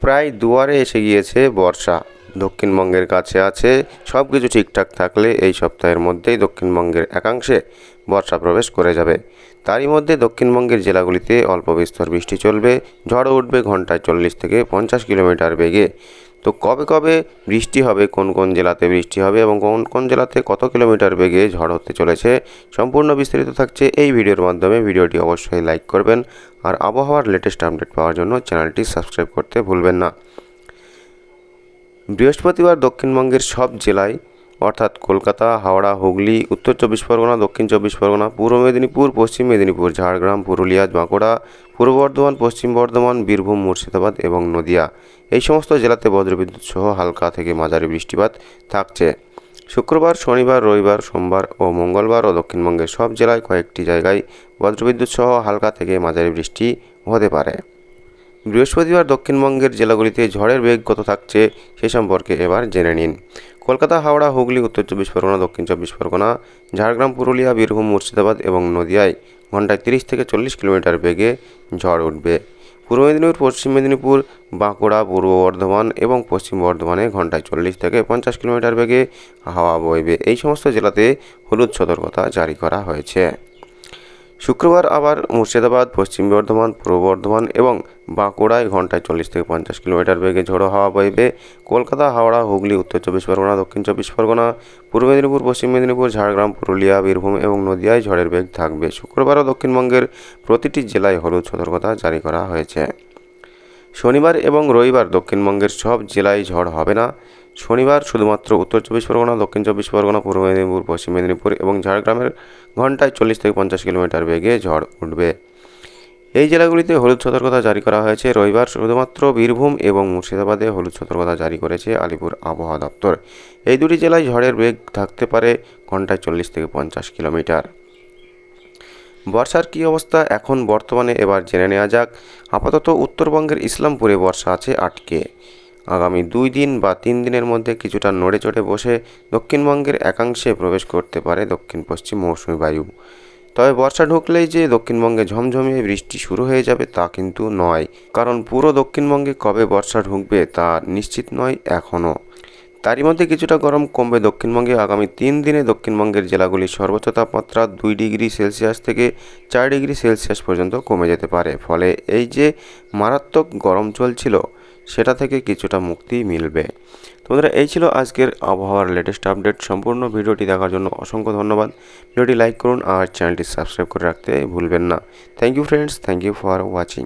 প্রায় দুয়ারে এসে গিয়েছে বর্ষা। দক্ষিণবঙ্গের কাছে আছে। সব কিছু ঠিকঠাক থাকলে এই সপ্তাহের মধ্যেই দক্ষিণবঙ্গের একাংশে বর্ষা প্রবেশ করে যাবে। তারই মধ্যে দক্ষিণবঙ্গের জেলাগুলিতে অল্প বিস্তর বৃষ্টি চলবে। ঝড় উঠবে ঘন্টায় 40 থেকে 50 কিলোমিটার বেগে। তো কবে কবে বৃষ্টি হবে, কোন কোন জেলাতে বৃষ্টি হবে এবং কোন কোন জেলাতে কত কিলোমিটার বেগে ঝড় হতে চলেছে, সম্পূর্ণ বিস্তারিত থাকছে এই ভিডিওর মাধ্যমে। ভিডিওটি অবশ্যই লাইক করবেন আর আবহাওয়ার লেটেস্ট আপডেট পাওয়ার জন্য চ্যানেলটি সাবস্ক্রাইব করতে ভুলবেন না। বৃহস্পতিবার দক্ষিণবঙ্গের সব জেলায় অর্থাৎ কলকাতা, হাওড়া, হুগলি, উত্তর 24 পরগনা, দক্ষিণ 24 পরগনা, পূর্ব মেদিনীপুর, পশ্চিম মেদিনীপুর, ঝাড়গ্রাম, পুরুলিয়া, বাঁকুড়া, পূর্ব বর্ধমান, পশ্চিম বর্ধমান, বীরভূম, মুর্শিদাবাদ এবং নদিয়া এই সমস্ত জেলাতে বজ্রবিদ্যুৎ সহ হালকা থেকে মাঝারি বৃষ্টিপাত থাকছে। শুক্রবার, শনিবার, রবিবার, সোমবার ও মঙ্গলবারও দক্ষিণবঙ্গের সব জেলায় কয়েকটি জায়গায় বজ্রবিদ্যুৎ সহ হালকা থেকে মাঝারি বৃষ্টি হতে পারে। বৃহস্পতিবার দক্ষিণবঙ্গের জেলাগুলিতে ঝড়ের বেগ কত থাকছে সে সম্পর্কে এবার জেনে নিন। কলকাতা, হাওড়া, হুগলি, উত্তর 24 পরগনা, দক্ষিণ 24 পরগনা, ঝাড়গ্রাম, পুরুলিয়া, বীরভূম, মুর্শিদাবাদ এবং নদিয়ায় ঘন্টায় 30 থেকে 40 কিলোমিটার বেগে ঝড় উঠবে। পূর্ব মেদিনীপুর, পশ্চিম মেদিনীপুর, বাঁকুড়া, পূর্ব বর্ধমান এবং পশ্চিম বর্ধমানে ঘন্টায় 40 থেকে 50 কিলোমিটার বেগে হাওয়া বইবে। এই সমস্ত জেলাতে হলুদ সতর্কতা জারি করা হয়েছে। শুক্রবার আবার মুর্শিদাবাদ, পশ্চিম বর্ধমান, পূর্ব বর্ধমান এবং বাঁকুড়ায় ঘন্টায় 40 থেকে 50 কিলোমিটার বেগে ঝোড়ো হাওয়া বইবে। কলকাতা, হাওড়া, হুগলি, উত্তর 24 পরগনা, দক্ষিণ 24 পরগনা, পূর্ব মেদিনীপুর, পশ্চিম মেদিনীপুর, ঝাড়গ্রাম, পুরুলিয়া, বীরভূম এবং নদিয়ায় ঝড়ের বেগ থাকবে। শুক্রবারও দক্ষিণবঙ্গের প্রতিটি জেলায় হলুদ সতর্কতা জারি করা হয়েছে। শনিবার এবং রবিবার দক্ষিণবঙ্গের সব জেলায় ঝড় হবে না। শনিবার শুধুমাত্র উত্তর 24 পরগনা, দক্ষিণ 24 পরগনা, পূর্ব মেদিনীপুর, পশ্চিম মেদিনীপুর এবং ঝাড়গ্রামের ঘন্টায় 40 থেকে 50 কিলোমিটার বেগে ঝড় উঠবে। এই জেলাগুলিতে হলুদ সতর্কতা জারি করা হয়েছে। রবিবার শুধুমাত্র বীরভূম এবং মুর্শিদাবাদে হলুদ সতর্কতা জারি করেছে আলিপুর আবহাওয়া দপ্তর। এই দুটি জেলায় ঝড়ের বেগ থাকতে পারে ঘন্টায় 40 থেকে 50 কিলোমিটার। বর্ষার কী অবস্থা এখন বর্তমানে এবার জেনে নেওয়া যাক। আপাতত উত্তরবঙ্গের ইসলামপুরে বর্ষা আছে আটকে। আগামী 2 দিন বা 3 দিনের মধ্যে কিছুটা নড়ে চড়ে বসে দক্ষিণবঙ্গের একাংশে প্রবেশ করতে পারে দক্ষিণ পশ্চিম মৌসুমি বায়ু। তবে বর্ষা ঢুকলেই যে দক্ষিণবঙ্গে ঝমঝমিয়ে বৃষ্টি শুরু হয়ে যাবে তা কিন্তু নয়, কারণ পুরো দক্ষিণবঙ্গে কবে বর্ষা ঢুকবে তা নিশ্চিত নয় এখনও। তারই মধ্যে কিছুটা গরম কমবে দক্ষিণবঙ্গে। আগামী 3 দিনে দক্ষিণবঙ্গের জেলাগুলির সর্বোচ্চ তাপমাত্রা 2 ডিগ্রি সেলসিয়াস থেকে 4 ডিগ্রি সেলসিয়াস পর্যন্ত কমে যেতে পারে। ফলে এই যে মারাত্মক গরম চলছিল সেটা থেকে কিছুটা মুক্তি মিলবে। তোমাদের এই ছিল আজকের আবহাওয়ার লেটেস্ট আপডেট। সম্পূর্ণ ভিডিওটি দেখার জন্য অসংখ্য ধন্যবাদ। ভিডিওটি লাইক করুন আর চ্যানেলটি সাবস্ক্রাইব করে রাখতে ভুলবেন না। Thank you friends, thank you for watching.